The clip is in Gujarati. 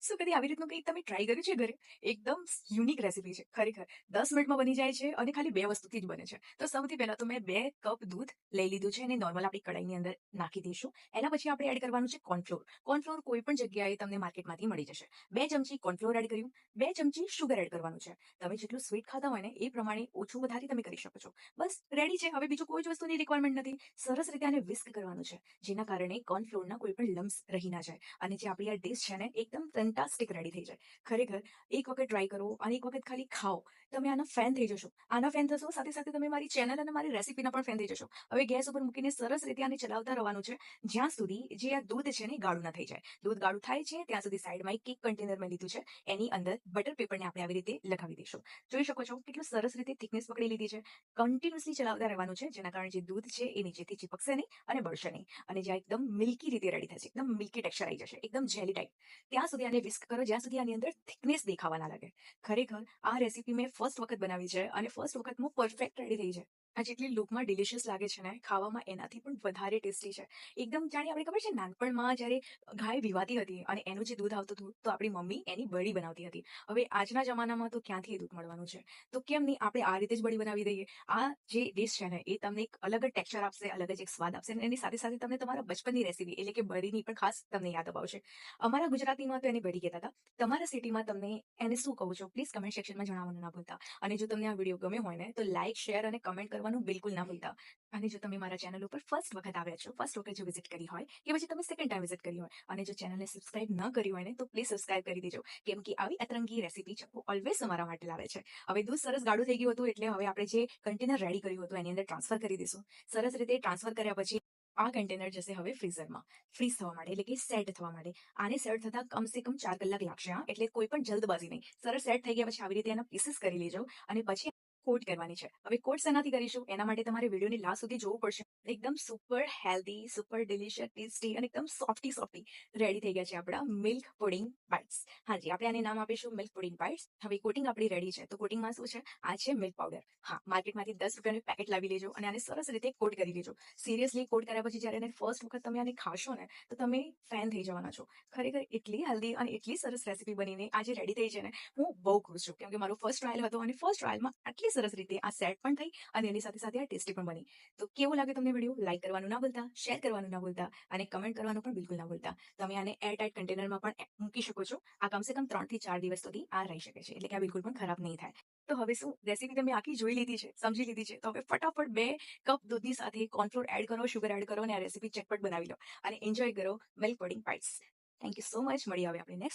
શું કદી આવી રીતનું કંઈક તમે ટ્રાય કર્યું છે ઘરે? એકદમ યુનિક રેસીપી છે ખરેખર. 10 મિનિટમાં બની જાય છે અને ખાલી 2 વસ્તુથી જ બને છે. તો સૌથી પહેલા તો મેં 2 કપ દૂધ લઈ લીધું છે અને નોર્મલ આપણી કઢાઈની અંદર નાખી દઈશું. એના પછી આપણે એડ કરવાનું છે કોર્નફ્લોર. કોર્નફ્લોર કોઈ પણ જગ્યાએ તમને માર્કેટમાંથી મળી જશે. 2 ચમચી કોર્નફ્લોર એડ કર્યું, 2 ચમચી શુગર એડ કરવાનું છે. તમે જેટલું સ્વીટ ખાતા હોય ને એ પ્રમાણે ઓછું વધારે તમે કરી શકો છો. બસ રેડી છે. હવે બીજું કોઈ જ વસ્તુની રિક્વાયરમેન્ટ નથી. સરસ રીતે આને વિસ્ક કરવાનું છે, જેના કારણે કોર્નફ્લોરના કોઈ પણ લમ્સ રહી ના જાય અને જે આપણી આ ડિશ છે ને એકદમ ફેન્ટાસ્ટિક રેડી થઈ જાય. ખરેખર એક વખત ટ્રાય કરો અને એક વખત ખાલી ખાઓ, તમે આના ફેન થઈ જશો. આના ફેન થશો, સાથે સાથે તમે મારી ચેનલ અને મારી રેસીપીના પણ ફેન થઈ જશો. હવે ગેસ ઉપર મૂકીને સરસ રીતે આને ચલાવતા રહેવાનું છે, જ્યાં સુધી જે આ દૂધ છે ને ગાળું ના થઈ જાય. દૂધ ગાળું થાય છે ત્યાં સુધી સાઈડમાં એક કેક કન્ટેનર મેં લીધું છે, એની અંદર બટર પેપરને આપણે આવી રીતે લગાવી દઈશું. જોઈ શકો છો કેટલું સરસ રીતે થિકનેસ પકડી લીધી છે. કન્ટિન્યુઅસલી ચલાવતા રહેવાનું છે, જેના કારણે જે દૂધ છે એ નીચેથી ચીપકશે નહીં અને બળશે નહીં, અને જ્યાં એકદમ મિલ્કી રીતે રેડી થશે, એકદમ મિલ્કી ટેક્સચર આવી જશે, એકદમ જેલી ટાઈપ, ત્યાં સુધી આને વિસ્ક કરો જ્યાં સુધી આની અંદર થિકનેસ દેખાવા ના લાગે. ખરેખર આ રેસીપી મેં ફર્સ્ટ વખત બનાવી છે અને ફર્સ્ટ વખતમાં પરફેક્ટ રેડી થઈ છે. આ જેટલી લુકમાં ડિલિશિયસ લાગે છે ને, ખાવામાં એનાથી પણ વધારે ટેસ્ટી છે. એકદમ જાણે આપણે ખબર છે નાનપણમાં જ્યારે ગાય વિવાતી હતી અને એનું જે દૂધ આવતું હતું તો આપણી મમ્મી એની બળી બનાવતી હતી. હવે આજના જમાનામાં તો ક્યાંથી એ દૂધ મળવાનું છે, તો કેમ નહીં આપણે આ રીતે જ બળી બનાવી દઈએ. આ જે ડિશ છે ને એ તમને એક અલગ જ ટેક્સચર આપશે, અલગ જ એક સ્વાદ આપશે અને એની સાથે સાથે તમને તમારા બચપનની રેસીપી એટલે કે બળીની પણ ખાસ તમને યાદ અપાવશે. અમારા ગુજરાતીમાં તો એને બળી કહેતા હતા. તમારા સિટીમાં તમને એને શું કહો છો પ્લીઝ કમેન્ટ સેક્શનમાં જણાવવાનું ના ભૂલતા. અને જો તમને આ વિડીયો ગમ્યો હોય ને તો લાઇક, શેર અને કમેન્ટ કરવાનું બિલકુલ ના ભૂલતા. અને જો તમે મારા ચેનલ ઉપર ફર્સ્ટ વખત આવ્યા છો, ફર્સ્ટ વખત જો વિઝિટ કરી હોય કે પછી તમે સેકન્ડ ટાઈમ વિઝિટ કરી હોય અને જો ચેનલને સબસ્ક્રાઇબ ન કરી હોય ને તો પ્લીઝ સબસ્ક્રાઇબ કરી દેજો, કેમ કે આવી અતરંગી રેસીપી ચક્કો ઓલવેઝ તમારા માટે લાવે છે. હવે દૂધ સરસ ગાઢું થઈ ગયું હતું એટલે હવે આપણે જે કન્ટેનર રેડી કર્યું હતું એની અંદર ટ્રાન્સફર કરી દઈશું. સરસ રીતે ટ્રાન્સફર કર્યા પછી આ કન્ટેનર જશે હવે ફ્રીઝરમાં, ફ્રીઝ થવા માટે એટલે કે સેટ થવા માટે. આને સેટ થતા કમસે કમ 4 કલાક લાગશે. એટલે કોઈ પણ જલ્દબાજી નહીં. સરસ સેટ થઈ ગયા પછી આવી રીતે એના પીસીસ કરી લેજો અને પછી કોટ કરવાની છે. હવે કોટ શેનાથી કરીશું એના માટે તમારે વિડીયોની લાસ્ટ સુધી જોવું પડશે. એકદમ super healthy, super delicious, tasty અને એકદમ સોફ્ટી સોફ્ટી રેડી થઈ ગયા છે આપણા મિલ્ક પુડિંગ બાઇટ્સ. હાજી, આપણે આને નામ આપીશું મિલ્ક પુડિંગ બાઇટ્સ. હવે કોટિંગ આપણી રેડી છે, તો કોટિંગમાં શું છે, આ છે મિલ્ક પાવડર. હા, માર્કેટમાંથી 10 રૂપિયાનું પેકેટ લાવી લેજો અને આને સરસ રીતે કોટ કરી લેજો. સિરિયસલી કોટ કર્યા પછી જ્યારે એને ફર્સ્ટ વખત તમે આને ખાશો ને તો તમે ફેન થઈ જવાના છો. ખરેખર એટલી હેલ્ધી અને એટલી સરસ રેસીપી બનીને આજે રેડી થઈ છે ને, હું બહુ ખુશ છું, કેમ કે મારો ફર્સ્ટ ટ્રાયલ હતો અને ફર્સ્ટ ટ્રાયલમાં આટલી સરસ રીતે આ સેટ પણ થઈ અને એની સાથે સાથે આ ટેસ્ટી પણ બની. તો કેવું લાગે તમને વિડીયો? લાઈક કરવાનું ના ભૂલતા, શેર કરવાનું ના ભૂલતા અને કમેન્ટ કરવાનું પણ બિલકુલ ના ભૂલતા. તમે આને એરટાઇટ કન્ટેનરમાં પણ મૂકી શકો છો. આ કમસે કમ 3 થી 4 દિવસ સુધી આ રહી શકે છે, એટલે કે આ બિલકુલ પણ ખરાબ નહીં થાય. તો હવે શું, રેસીપી તમે આખી જોઈ લીધી છે, સમજી લીધી છે, તો હવે ફટાફટ 2 કપ દૂધની સાથે કોર્નફ્લોર એડ કરો, શુગર એડ કરો અને આ રેસીપી ચટપટ બનાવી લો અને એન્જોય કરો milk pudding bytes. Thank you so much. મળીએ હવે આપણે નેક્સ્ટ